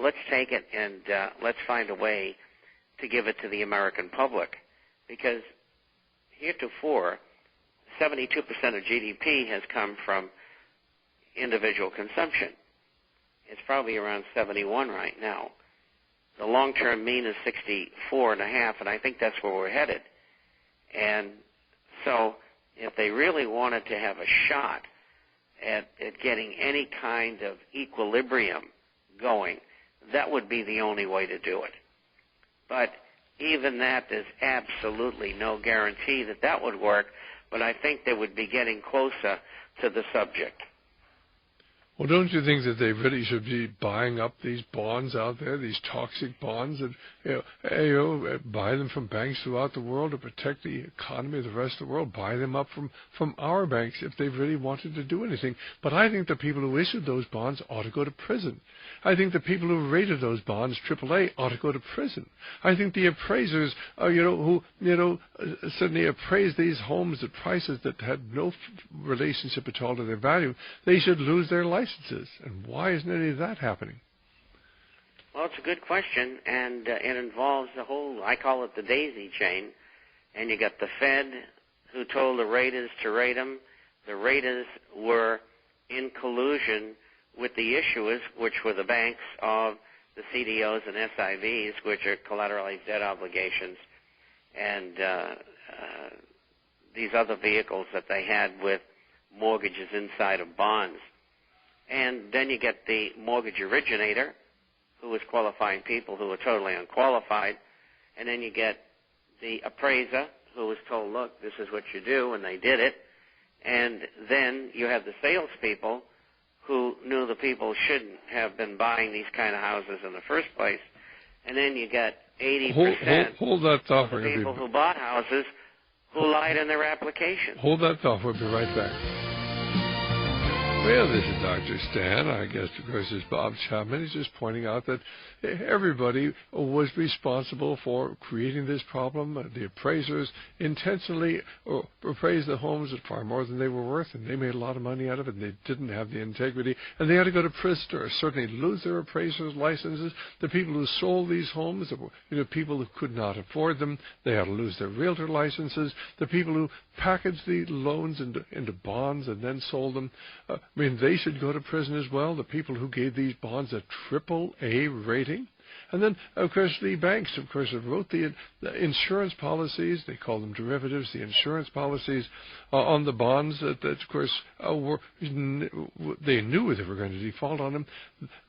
let's take it and let's find a way to give it to the American public, because heretofore, 72% of GDP has come from individual consumption. It's probably around 71 right now. The long-term mean is 64.5, and I think that's where we're headed. And so if they really wanted to have a shot at getting any kind of equilibrium going, that would be the only way to do it. But even that, there's absolutely no guarantee that that would work, but I think they would be getting closer to the subject. Well, don't you think that they really should be buying up these bonds out there, these toxic bonds, and buy them from banks throughout the world to protect the economy of the rest of the world? Buy them up from our banks if they really wanted to do anything. But I think the people who issued those bonds ought to go to prison. I think the people who rated those bonds, AAA, ought to go to prison. I think the appraisers, who suddenly appraised these homes at prices that had no relationship at all to their value, they should lose their licenses. And why isn't any of that happening? Well, it's a good question, and it involves the whole, I call it the daisy chain. And you got the Fed, who told the raters to rate them. The raters were in collusion with the issuers, which were the banks of the CDOs and SIVs, which are collateralized debt obligations, and these other vehicles that they had with mortgages inside of bonds. And then you get the mortgage originator, who was qualifying people who were totally unqualified. And then you get the appraiser, who was told, look, this is what you do, and they did it. And then you have the salespeople who knew the people shouldn't have been buying these kind of houses in the first place. And then you got 80% hold that thought. of the people who bought houses who lied in their application. Hold that thought. We'll be right back. Well, this is Dr. Stan. Our guest, of course, is Bob Chapman. He's just pointing out that everybody was responsible for creating this problem. The appraisers intentionally appraised the homes at far more than they were worth, and they made a lot of money out of it, and they didn't have the integrity. And they had to go to prison or certainly lose their appraisers' licenses. The people who sold these homes, people who could not afford them, they had to lose their realtor licenses. The people who packaged the loans into bonds and then sold them, they should go to prison as well. The people who gave these bonds a AAA rating. And then, of course, the banks, of course, have wrote the insurance policies. They call them derivatives, the insurance policies on the bonds that of course, they knew they were going to default on them.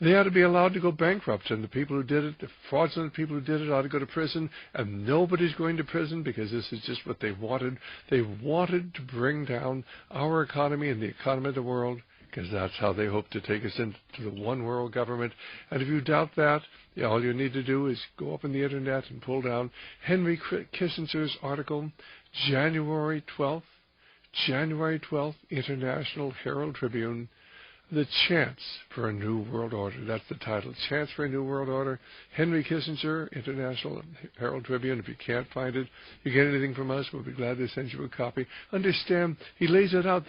They ought to be allowed to go bankrupt. And the people who did it, the fraudulent people who did it, ought to go to prison. And nobody's going to prison because this is just what they wanted. They wanted to bring down our economy and the economy of the world, because that's how they hope to take us into the one world government. And if you doubt that, all you need to do is go up on the Internet and pull down Henry Kissinger's article, January 12th, International Herald Tribune, The Chance for a New World Order. That's the title, Chance for a New World Order. Henry Kissinger, International Herald Tribune. If you can't find it, you get anything from us, we'll be glad to send you a copy. Understand, he lays it out,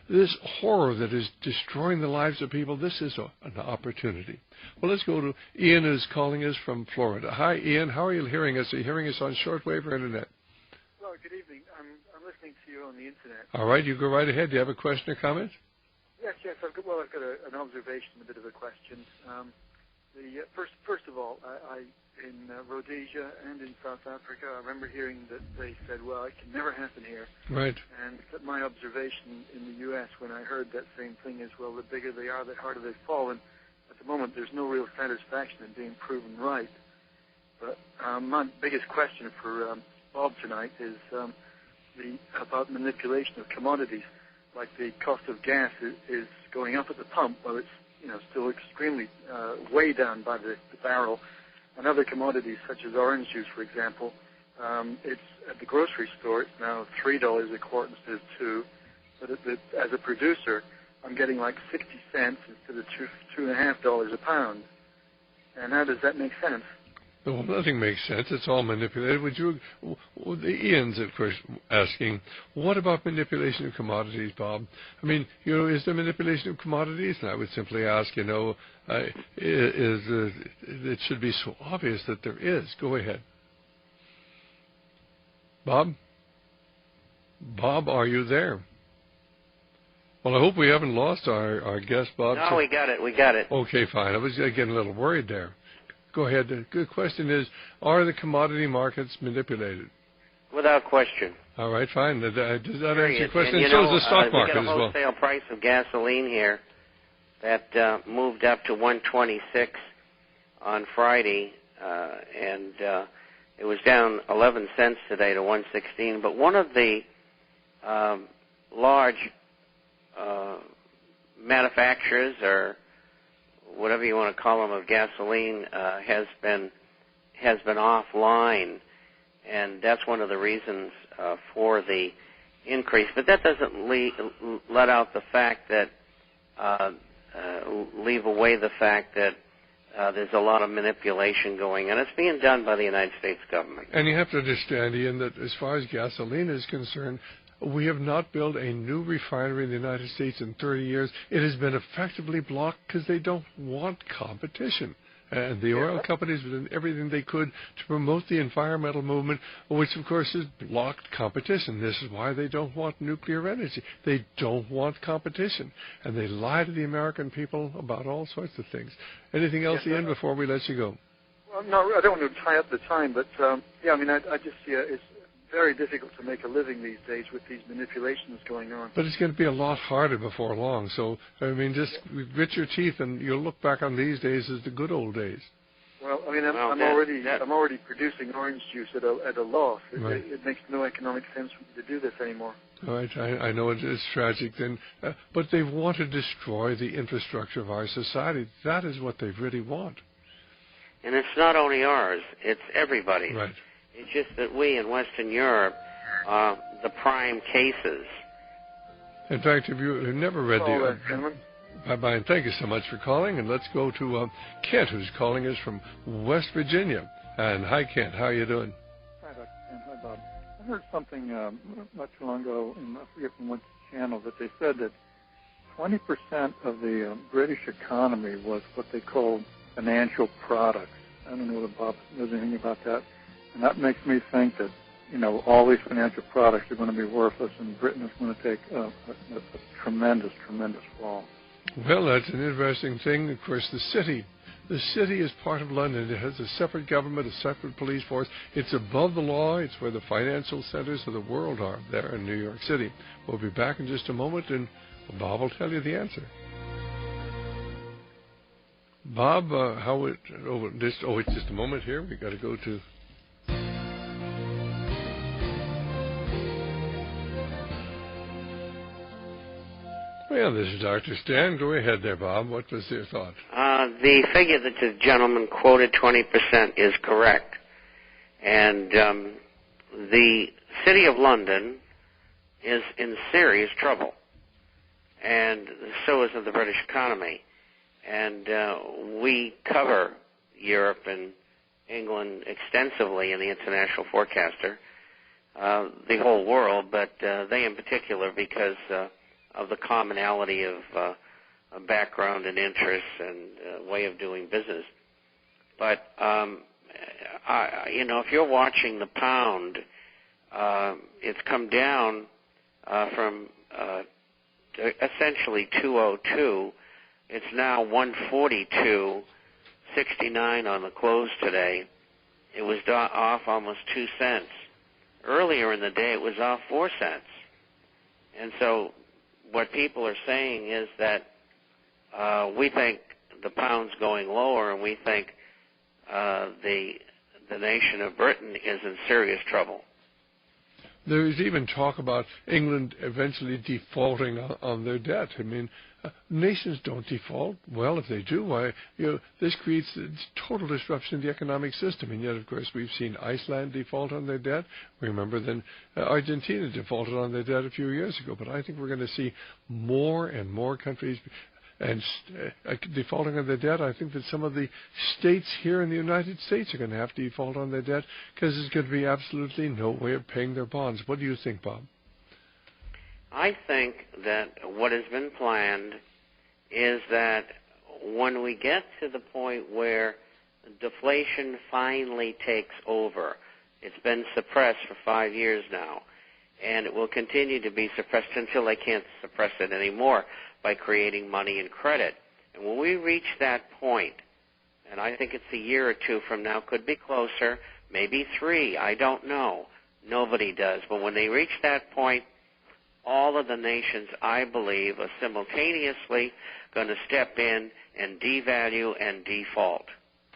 this horror that is destroying the lives of people. This is an opportunity. Well, let's go to Ian, who's calling us from Florida. Hi, Ian. How are you hearing us? Are you hearing us on shortwave or Internet? Well, good evening. I'm listening to you on the Internet. All right, you go right ahead. Do you have a question or comment? Yes. I've got an observation, a bit of a question. First of all, I in Rhodesia and in South Africa, I remember hearing that they said, well, it can never happen here. Right. And my observation in the U.S. when I heard that same thing is, well, the bigger they are, the harder they fall. And at the moment, there's no real satisfaction in being proven right. But my biggest question for Bob tonight is about manipulation of commodities. Like the cost of gas is going up at the pump, while it's still extremely way down by the barrel. And other commodities such as orange juice, for example, it's at the grocery store. It's now $3 a quart instead of $2. But as a producer, I'm getting like 60 cents instead of $2.50 a pound. And how does that make sense? Well, nothing makes sense. It's all manipulated. Would you? Ian's, of course, asking, what about manipulation of commodities, Bob? I mean, is there manipulation of commodities? And I would simply ask, it should be so obvious that there is. Go ahead. Bob? Bob, are you there? Well, I hope we haven't lost our guest, Bob. No, we got it. Okay, fine. I was getting a little worried there. Go ahead. The good question is, are the commodity markets manipulated? Without question. All right, fine. Does that answer your question? And so is the stock market as well. We got a wholesale price of gasoline here that moved up to 126 on Friday, and it was down 11 cents today to 116. But one of the large manufacturers, or whatever you want to call them, of gasoline has been offline, and that's one of the reasons for the increase. But that doesn't let out the fact that leave away the fact that there's a lot of manipulation going on. It's being done by the United States government. And you have to understand, Ian, that as far as gasoline is concerned, we have not built a new refinery in the United States in 30 years. It has been effectively blocked because they don't want competition. And the oil companies have done everything they could to promote the environmental movement, which, of course, has blocked competition. This is why they don't want nuclear energy. They don't want competition. And they lie to the American people about all sorts of things. Anything else, Ian, before we let you go? Well, no, I don't want to tie up the time, but, I just see it's very difficult to make a living these days with these manipulations going on. But it's going to be a lot harder before long. So, just grit your teeth, and you'll look back on these days as the good old days. Well, I'm already producing orange juice at a loss. It makes no economic sense for me to do this anymore. All right, I know it is tragic, then, but they want to destroy the infrastructure of our society. That is what they really want. And it's not only ours; it's everybody's. Right. It's just that we in Western Europe are the prime cases. In fact, if you've never read bye-bye, and thank you so much for calling. And let's go to Kent, who's calling us from West Virginia. And hi, Kent. How are you doing? Hi, Dr. Stan. Hi, Bob. I heard something not too long ago, I forget from what channel, that they said that 20% of the British economy was what they call financial products. I don't know whether Bob knows anything about that. And that makes me think that, all these financial products are going to be worthless, and Britain is going to take a tremendous, tremendous fall. Well, that's an interesting thing. Of course, the city is part of London. It has a separate government, a separate police force. It's above the law. It's where the financial centers of the world are, there in New York City. We'll be back in just a moment, and Bob will tell you the answer. Bob, it's just a moment here. We got to go to... Well, this is Dr. Stan. Go ahead there, Bob. What was your thought? The figure that the gentleman quoted, 20%, is correct. And the City of London is in serious trouble. And so is the British economy. And we cover Europe and England extensively in the International Forecaster, the whole world, but they in particular because... of the commonality of background and interests and way of doing business. But, if you're watching the pound, it's come down from essentially 202. It's now 142.69 on the close today. It was off almost 2 cents. Earlier in the day, it was off 4 cents. And so what people are saying is that we think the pound's going lower, and we think the nation of Britain is in serious trouble. There is even talk about England eventually defaulting on their debt. I mean, nations don't default. Well, if they do, why? This creates total disruption in the economic system. And yet, of course, we've seen Iceland default on their debt. Remember, then Argentina defaulted on their debt a few years ago. But I think we're going to see more and more countries. and defaulting on their debt, I think that some of the states here in the United States are going to have to default on their debt because there's going to be absolutely no way of paying their bonds. What do you think, Bob? I think that what has been planned is that when we get to the point where deflation finally takes over, it's been suppressed for 5 years now, and it will continue to be suppressed until they can't suppress it anymore by creating money and credit. And when we reach that point, and I think it's a year or two from now, could be closer, maybe 3, I don't know. Nobody does. But when they reach that point, all of the nations, I believe, are simultaneously going to step in and devalue and default.